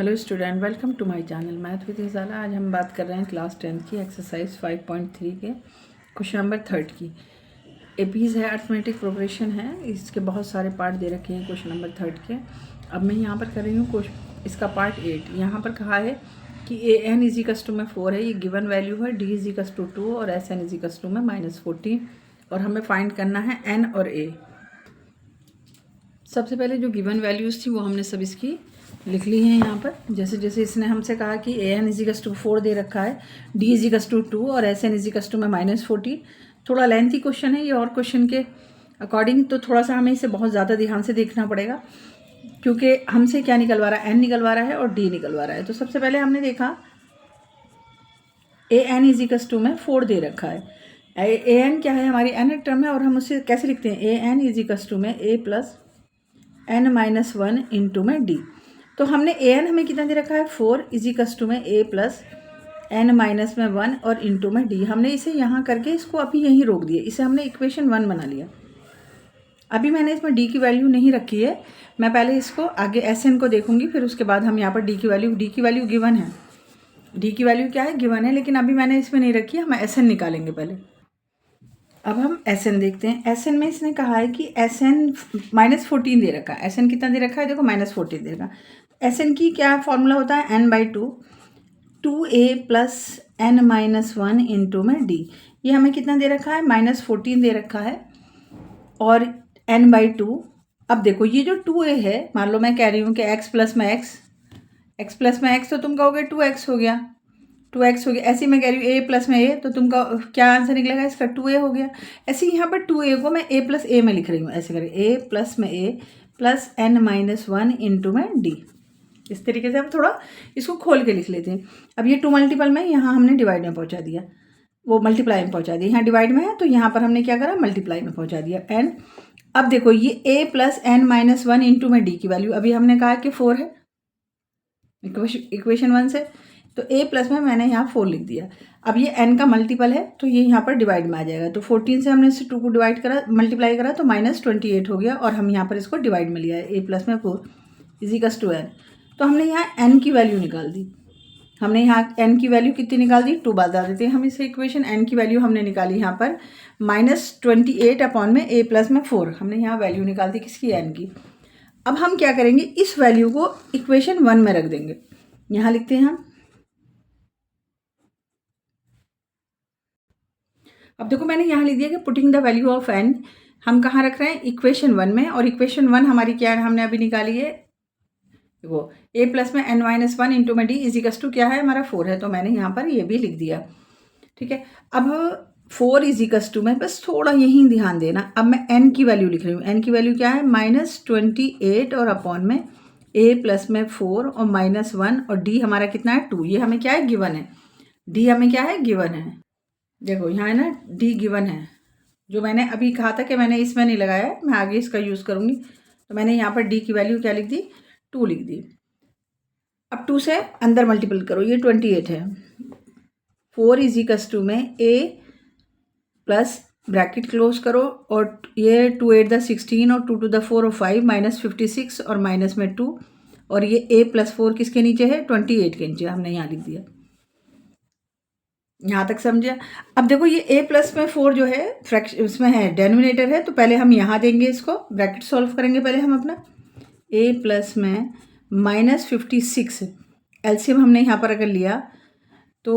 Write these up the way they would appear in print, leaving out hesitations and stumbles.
Hello student, welcome to my channel math with Ijala. आज हम बात कर रहे हैं क्लास 10 की एक्सरसाइज 5.3 के क्वेश्चन नंबर 3 की। एपीज़ है, अर्थमेटिक प्रोग्रेशन है, इसके बहुत सारे पार्ट दे रखे हैं क्वेश्चन नंबर 3 के। अब मैं यहाँ पर कर रही हूँ इसका पार्ट 8। यहाँ पर कहा है कि ए एन इजिकस टू में 4 है, ये गिवन वैल्यू है, डी इजिकस टू 2 और एस एन इजिकस टू में -14, और हमें फाइंड करना है एन और ए। सबसे पहले जो गिवन वैल्यूज़ थी वो हमने सब इसकी लिख ली हैं यहाँ पर। जैसे जैसे इसने हमसे कहा कि ए एन इजिकस टू 4 दे रखा है, डी इजिकस टू 2 और एस एन इजिकस टू में -14। थोड़ा लेंथी क्वेश्चन है ये, और क्वेश्चन के अकॉर्डिंग तो थोड़ा सा हमें इसे बहुत ज़्यादा ध्यान से देखना पड़ेगा, क्योंकि हमसे क्या निकलवा रहा है, एन निकलवा रहा है और डी निकलवा रहा है। तो सबसे पहले हमने देखा ए एन इजिकस टू में 4 दे रखा है। ए एन क्या है, हमारी एन टर्म है, और हम उसे कैसे लिखते हैं, ए एन इजिकस टू में ए प्लस एन माइनस 1 इंटू में डी। तो हमने ए एन हमें कितना दे रखा है, 4 इजिकस टू में ए प्लस एन माइनस में 1 और इंटू में डी। हमने इसे यहाँ करके इसको अभी यहीं रोक दिया, इसे हमने इक्वेशन 1 बना लिया। अभी मैंने इसमें डी की वैल्यू नहीं रखी है, मैं पहले इसको आगे एस एन को देखूंगी, फिर उसके बाद हम यहाँ पर डी की वैल्यू गिवन है, डी की वैल्यू क्या है, गिवन है, लेकिन अभी मैंने इसमें नहीं रखी है, हम एस एन निकालेंगे पहले। अब हम एस एन देखते हैं। एस एन में इसने कहा है कि एस एन -14 दे रखा है। एस एन कितना दे रखा है, देखो -14 दे रखा है। एस एन की क्या फॉर्मूला होता है, n/2 2a plus n minus 1 into में डी। ये हमें कितना दे रखा है, -14 दे रखा है, और n/2। अब देखो ये जो 2a है, मान लो मैं कह रही हूँ कि x प्लस में x तो तुम कहोगे 2x हो गया, 2x हो गया। ऐसे ही मैं कह रही हूँ a प्लस में a, तो तुमका क्या आंसर निकलेगा, इसका 2a हो गया। ऐसे ही यहाँ पर 2a को मैं a प्लस a में लिख रही हूँ, ऐसे करें a प्लस में a plus n minus 1 into में d। इस तरीके से हम थोड़ा इसको खोल के लिख लेते हैं। अब ये 2 मल्टीपल में, यहाँ हमने डिवाइड में पहुँचा दिया, वो मल्टीप्लाई में पहुँचा दिया। यहाँ डिवाइड में है तो यहाँ पर हमने क्या करा, मल्टीप्लाई में पहुँचा दिया n। अब देखो ये a plus n minus 1 into में d की वैल्यू, अभी हमने कहा कि 4 है इक्वेशन 1 से, तो a प्लस में मैंने यहाँ 4 लिख दिया। अब ये n का मल्टीपल है तो ये यहाँ पर डिवाइड में आ जाएगा। तो 14 से हमने इसे 2 को डिवाइड करा, मल्टीप्लाई करा, तो -28 हो गया, और हम यहाँ पर इसको डिवाइड में लिया है, a प्लस में 4 इजिकल्स टू n। तो हमने यहाँ n की वैल्यू निकाल दी। हमने यहाँ n की वैल्यू कितनी निकाल दी, 2 बता देते हैं हम इसे इक्वेशन। n की वैल्यू हमने निकाली यहाँ पर -28 अपॉन में a प्लस में 4, हमने यहाँ वैल्यू निकाल दी किसकी, n की। अब हम क्या करेंगे, इस वैल्यू को इक्वेशन 1 में रख देंगे। यहाँ लिखते हैं हम, अब देखो मैंने यहाँ लिख दिया कि putting the value of n हम कहाँ रख रहे हैं, इक्वेशन 1 में। और इक्वेशन 1 हमारी क्या है, हमने अभी निकाली है, देखो a प्लस में n माइनस 1 इंटू में डी इजिकल्स टू क्या है, हमारा 4 है, तो मैंने यहाँ पर ये भी लिख दिया। ठीक है, अब 4 इजिकल्स टू में बस थोड़ा यहीं ध्यान देना। अब मैं n की वैल्यू लिख रही हूँ, n की वैल्यू क्या है, -28 और अपॉन में a प्लस में 4 और -1 और d हमारा कितना है, 2। ये हमें क्या है, गिवन है, d हमें क्या है, गिवन है। देखो यहाँ है ना, d गिवन है, जो मैंने अभी कहा था कि मैंने इसमें नहीं लगाया है, मैं आगे इसका यूज़ करूँगी। तो मैंने यहाँ पर d की वैल्यू क्या लिख दी, 2 लिख दी। अब 2 से अंदर मल्टीपल करो, ये 28 है। 4 इजिकल्स टू में a प्लस ब्रैकेट क्लोज करो, और ये 2 8 द 16 और 2 to the 4 और 5 -56 और माइनस में 2, और ये a प्लस 4 किसके नीचे है, 28 के नीचे, हमने यहाँ लिख दिया। यहाँ तक समझा। अब देखो ये a प्लस में 4 जो है फ्रैक्शन उसमें है, डेनोमिनेटर है, तो पहले हम यहाँ देंगे, इसको ब्रैकेट सॉल्व करेंगे पहले हम अपना। a प्लस में -56 एलसीएम हमने यहाँ पर अगर लिया तो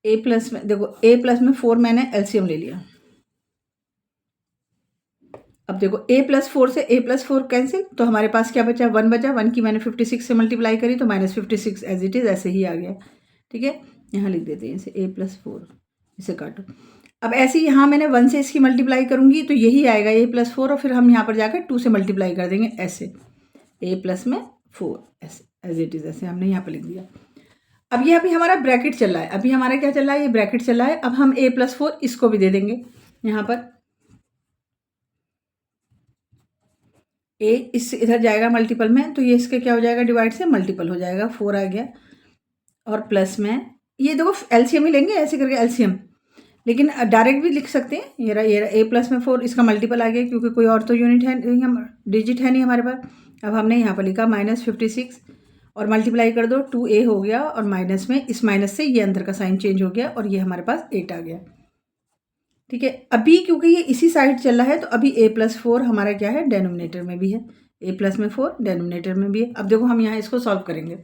a प्लस में, देखो a प्लस में 4 मैंने एलसीएम ले लिया। अब देखो a प्लस 4 से a प्लस 4 कैंसिल, तो हमारे पास क्या बचा, 1 बचा। 1 की मैंने 56 से मल्टीप्लाई करी तो -56 एज इट इज़ ऐसे ही आ गया। ठीक है, यहाँ लिख देते हैं इसे a प्लस 4, इसे काटो। अब ऐसे ही यहाँ मैंने 1 से इसकी मल्टीप्लाई करूँगी तो यही आएगा a प्लस 4, और फिर हम यहाँ पर जाकर 2 से मल्टीप्लाई कर देंगे, ऐसे a प्लस में 4 ऐसे एज इट इज़, ऐसे हमने यहाँ पर लिख दिया। अब ये अभी हमारा ब्रैकेट चल रहा है, अभी हमारा क्या चल रहा है, ये ब्रैकेट चल रहा है। अब हम a प्लस 4 इसको भी दे देंगे यहाँ पर, a इससे इधर जाएगा मल्टीपल में, तो ये इसके क्या हो जाएगा, डिवाइड से मल्टीपल हो जाएगा, 4 आ गया। और प्लस में ये देखो एलसीएम ही लेंगे ऐसे करके, एलसीएम, लेकिन डायरेक्ट भी लिख सकते हैं। ये a प्लस में 4 इसका मल्टीपल आ गया, क्योंकि कोई और तो यूनिट है नहीं, हम डिजिट है नहीं हमारे पास। अब हमने यहाँ पर लिखा -56 और मल्टीप्लाई कर दो, 2a हो गया और माइनस में इस माइनस से ये अंदर का साइन चेंज हो गया और ये हमारे पास 8 आ गया। ठीक है, अभी क्योंकि ये इसी साइड चल रहा है तो अभी a+4 हमारा क्या है, डेनोमिनेटर में भी है, a+4 डेनोमिनेटर में भी है। अब देखो हम यहाँ इसको सॉल्व करेंगे।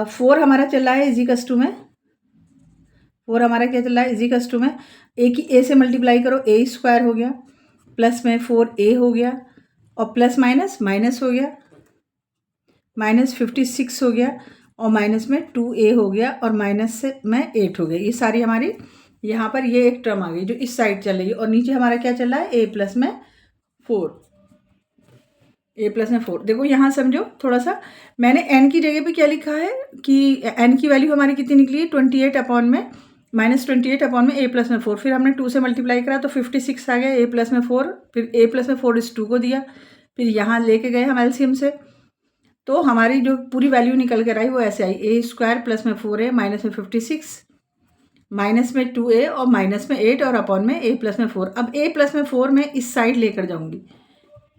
4 हमारा चल रहा है इजिकल्स में, 4 हमारा क्या चल रहा है इजिकल्स में, a से मल्टीप्लाई करो, a² हो गया, प्लस में 4a हो गया और प्लस माइनस माइनस हो गया, -56 हो गया और माइनस में 2a हो गया और माइनस से में 8 हो गया। ये सारी हमारी यहाँ पर ये एक टर्म आ गई जो इस साइड चल रही है और नीचे हमारा क्या चल रहा है, a+4, a+4। देखो यहाँ समझो थोड़ा सा, मैंने n की जगह पे क्या लिखा है कि n की वैल्यू हमारी कितनी निकली है, 28 अपॉन में -28 अपॉन में a+4, फिर हमने 2 से मल्टीप्लाई करा तो 56 आ गया, a+4, फिर a+4 इस 2 को दिया, फिर यहाँ लेके गए हम एलसीएम से, तो हमारी जो पूरी वैल्यू निकल कर आई वो ऐसे आई, a² प्लस में 4a माइनस में 56 माइनस में 2a और माइनस में 8 और अपॉन में a+4। अब a+4 में इस साइड लेकर जाऊंगी,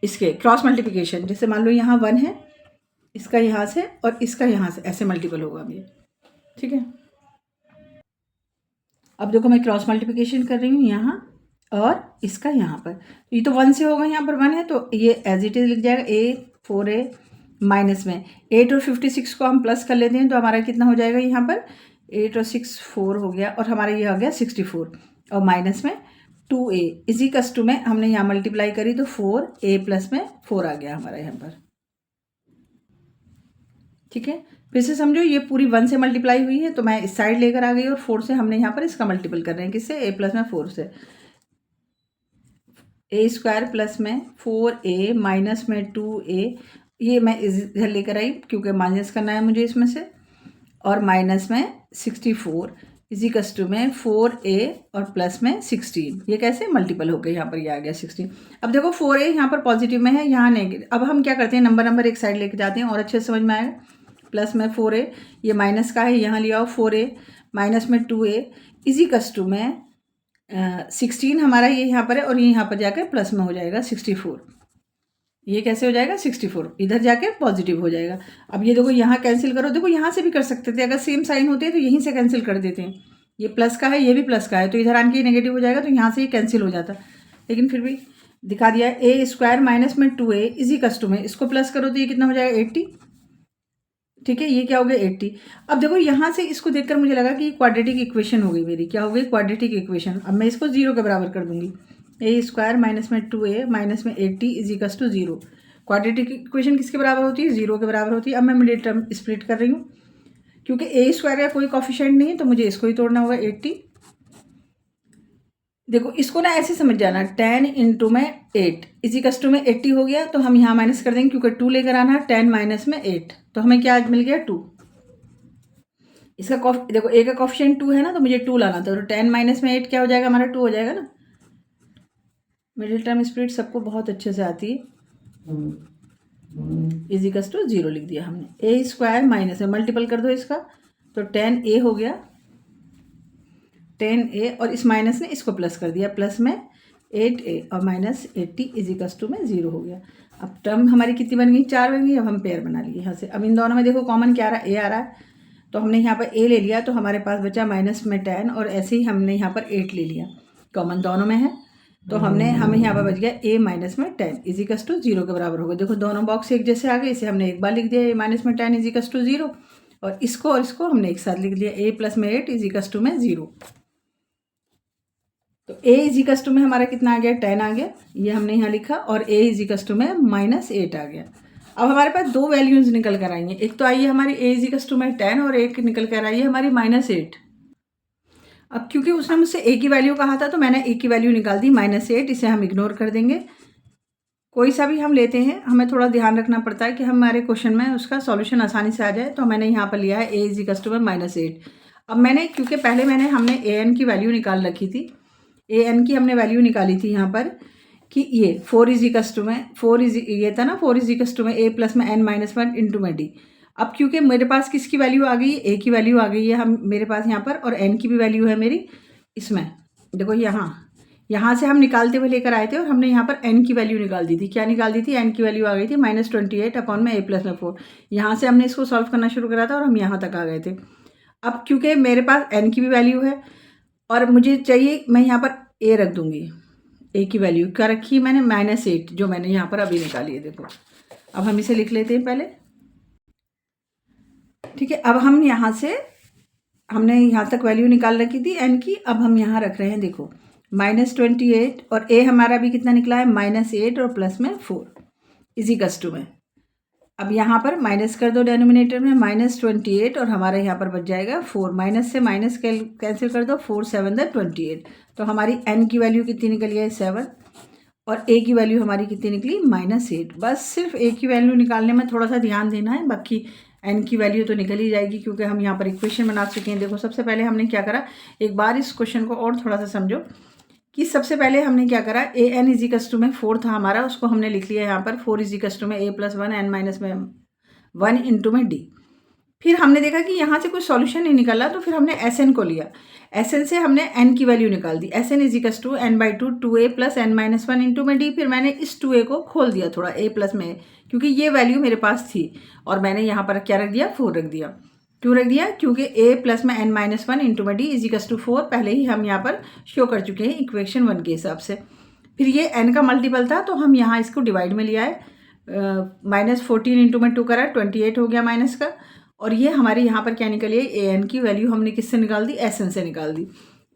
इसके क्रॉस मल्टीप्लिकेशन, जैसे मान लो यहाँ 1 है, इसका यहाँ से और इसका यहाँ से ऐसे मल्टीपल होगा अब ये। ठीक है, अब देखो मैं क्रॉस मल्टीप्लिकेशन कर रही हूँ यहाँ और इसका यहाँ पर, ये तो 1 से होगा, यहाँ पर 1 है तो ये एज इट इज लिख जाएगा, a4a माइनस में 8 और 56 को हम प्लस कर लेते हैं तो हमारा कितना हो जाएगा, यहाँ पर 8 और 6 4 हो गया और हमारा ये आ गया 64 और माइनस में 2a इजिकल्स टू में हमने यहाँ मल्टीप्लाई करी तो 4a प्लस में 4 आ गया हमारा यहाँ पर। ठीक है, फिर से समझो, ये पूरी 1 से मल्टीप्लाई हुई है तो मैं इस साइड लेकर आ गई और 4 से हमने यहाँ पर इसका मल्टीपल कर रहे हैं, किससे, a+4 से, a² प्लस में 4a माइनस में 2a, ये मैं इधर लेकर आई क्योंकि माइनस करना है मुझे इसमें से, और माइनस में 64 इजिकल्स टू में 4a और प्लस में 16, ये कैसे मल्टीपल हो गए, यहाँ पर ये आ गया 16। अब देखो 4a यहाँ पर पॉजिटिव में है, यहाँ नेगेटिव, अब हम क्या करते हैं, नंबर एक साइड लेके जाते हैं और अच्छे से समझ में आएगा। प्लस में 4a, ये माइनस का है, यहाँ लिया हो 4a माइनस में 2a इजिकल्स टू में 16 हमारा ये यहाँ पर है और ये यहाँ पर जाकर प्लस में हो जाएगा 64, ये कैसे हो जाएगा 64, इधर जाके पॉजिटिव हो जाएगा। अब ये देखो यहाँ कैंसिल करो, देखो यहाँ से भी कर सकते थे, अगर सेम साइन होते हैं तो यहीं से कैंसिल कर देते हैं, ये प्लस का है ये भी प्लस का है तो इधर आके नेगेटिव हो जाएगा तो यहाँ से ही कैंसिल हो जाता, लेकिन फिर भी दिखा दिया है। a² माइनस में 2a इजिकल्स टू में इसको प्लस करो तो ये कितना हो जाएगा 80। ठीक है, ये क्या हो गया 80। अब देखो यहाँ से इसको देखकर मुझे लगा कि क्वाड्रेटिक इक्वेशन हो गई मेरी, क्या हो गई क्वाड्रेटिक इक्वेशन। अब मैं इसको 0 के बराबर कर दूंगी, a² माइनस में 2a माइनस में 80 इजिकल्स टू 0। क्वाड्रेटिक इक्वेशन किसके बराबर होती है, 0 के बराबर होती है। अब मैं मिडिल टर्म स्प्लिट कर रही हूँ क्योंकि a² का कोई कॉफिशिएंट नहीं है तो मुझे इसको ही तोड़ना होगा 80। देखो इसको ना ऐसे समझ जाना, 10 इंटू में 8 इजिकल्स टू में 80 हो गया तो हम यहाँ माइनस कर देंगे क्योंकि 2 लेकर आना है, 10 माइनस में 8 तो हमें क्या मिल गया 2। इसका देखो a का कॉफिशिएंट 2 है ना तो मुझे 2 लाना था, तो 10 माइनस में 8 क्या हो जाएगा हमारा 2 हो जाएगा ना। मिडिल टर्म स्प्लिट सबको बहुत अच्छे से आती है। इजिकल्स टू 0 लिख दिया हमने, a² माइनस में मल्टीपल कर दो इसका तो 10a हो गया, 10a और इस माइनस ने इसको प्लस कर दिया, प्लस में 8a और माइनस 80 इजिकल्स टू में 0 हो गया। अब टर्म हमारी कितनी बन गई, 4 बन गई। अब हम पेयर बना लिए यहाँ से। अब इन दोनों में देखो कॉमन क्या आ रहा है, a आ रहा है तो हमने यहाँ पर a ले लिया तो हमारे पास बचा माइनस में 10 और ऐसे ही हमने यहाँ पर 8 ले लिया, कॉमन दोनों में है तो हमें यहाँ पर बच गया a माइनस में 10 इजिकल्स टू 0 के बराबर हो गया। देखो दोनों बॉक्स एक जैसे आ गए, इसे हमने एक बार लिख दिया a माइनस में 10 इजिकल्स टू 0 और इसको हमने एक साथ लिख दिया a प्लस में 8 इजिकल्स टू में 0। तो a इजिकल्स टू में हमारा कितना आ गया 10 आ गया, ये हमने यहाँ लिखा, और a इजिकल्स टू में -8 आ गया। अब हमारे पास दो वैल्यूज निकल कर आई हैं, एक तो आई है हमारी a इजिकल्स टू में 10 और एक निकल कर आई है हमारी -8। अब क्योंकि उसने मुझसे a की वैल्यू कहा था तो मैंने a की वैल्यू निकाल दी -8, इसे हम इग्नोर कर देंगे। कोई सा भी हम लेते हैं हमें थोड़ा ध्यान रखना पड़ता है कि हमारे क्वेश्चन में उसका सॉल्यूशन आसानी से आ जाए, तो मैंने यहाँ पर लिया है a इजिकल्स टू में -8। अब मैंने क्योंकि पहले हमने an की वैल्यू निकाल रखी थी, an की हमने वैल्यू निकाली थी यहाँ पर कि ये 4 इजिकल्स टू में ये था ना 4 इजिकल्स टू में a प्लस में n माइनस 1 इंटू में d। अब क्योंकि मेरे पास किसकी वैल्यू आ गई, a की वैल्यू आ गई है मेरे पास यहाँ पर, और n की भी वैल्यू है मेरी इसमें। देखो यहाँ यहाँ से हम निकालते हुए लेकर आए थे और हमने यहाँ पर n की वैल्यू निकाल दी थी। क्या निकाल दी थी? n की वैल्यू आ गई थी -28 अपॉन में a प्लस में 4। यहाँ से हमने इसको सॉल्व करना शुरू करा था और हम यहाँ तक आ गए थे। अब क्योंकि मेरे पास n की भी वैल्यू है और मुझे चाहिए, मैं यहाँ पर a रख दूँगी। a की वैल्यू क्या रखी मैंने? -8, जो मैंने यहाँ पर अभी निकाली है। देखो, अब हम इसे लिख लेते हैं पहले। ठीक है, अब हम यहाँ से हमने यहाँ तक वैल्यू निकाल रखी थी n की, अब हम यहाँ रख रहे हैं। देखो, -28 और a हमारा भी कितना निकला है? -8 और प्लस में 4 इजिकल्स टू में। अब यहाँ पर माइनस कर दो डेनोमिनेटर में, -28 और हमारा यहाँ पर बच जाएगा 4। माइनस से माइनस कैंसिल कर दो, 4 7 28। तो हमारी n की वैल्यू कितनी निकली है? 7 और a की वैल्यू हमारी कितनी निकली? -8। बस सिर्फ a की वैल्यू निकालने में थोड़ा सा ध्यान देना है, बाकी n की वैल्यू तो निकल ही जाएगी क्योंकि हम यहाँ पर इक्वेशन बना चुके हैं। देखो, सबसे पहले हमने क्या करा, एक बार इस क्वेश्चन को और थोड़ा सा समझो कि सबसे पहले हमने क्या करा, ए एन इजिकल्स टू में 4 था हमारा, उसको हमने लिख लिया यहाँ पर 4 इजिकल्स टू में a + 1 n - में 1 इंटू में d। फिर हमने देखा कि यहाँ से कोई सॉल्यूशन नहीं निकला, तो फिर हमने एस एन को लिया। एस एन से हमने n की वैल्यू निकाल दी। S N equals to n/2 2a + n - 1 into में d। फिर मैंने इस 2a को खोल दिया थोड़ा a प्लस में, क्योंकि ये वैल्यू मेरे पास थी और मैंने यहाँ पर क्या रख दिया? 4 रख दिया। क्यों रख दिया? क्योंकि a प्लस में n - 1 इंटू में d इजिकल्स टू 4 पहले ही हम यहाँ पर शो कर चुके हैं इक्वेशन 1 के हिसाब से। फिर ये n का मल्टीपल था तो हम यहाँ इसको डिवाइड में लिया है। -14 इंटू में 2 करा, 28 हो गया माइनस का। और ये हमारी यहाँ पर क्या निकली है? ए एन की वैल्यू हमने किससे निकाल दी? एस एन से निकाल दी।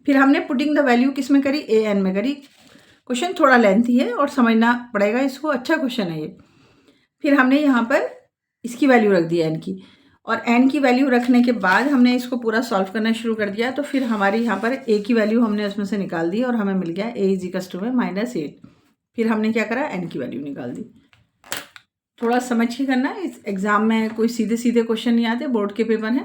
फिर हमने पुटिंग द वैल्यू किस में करी? ए एन में करी। क्वेश्चन थोड़ा लेंथी है और समझना पड़ेगा इसको, अच्छा क्वेश्चन है ये। फिर हमने यहाँ पर इसकी वैल्यू रख दी एन की, और एन की वैल्यू रखने के बाद हमने इसको पूरा सॉल्व करना शुरू कर दिया। तो फिर हमारी यहाँ पर ए की वैल्यू हमने उसमें से निकाल दी और हमें मिल गया a इजिकल्स टू में -8। फिर हमने क्या करा? एन की वैल्यू निकाल दी। थोड़ा समझ के करना, इस एग्ज़ाम में कोई सीधे सीधे क्वेश्चन नहीं आते, बोर्ड के पेपर हैं।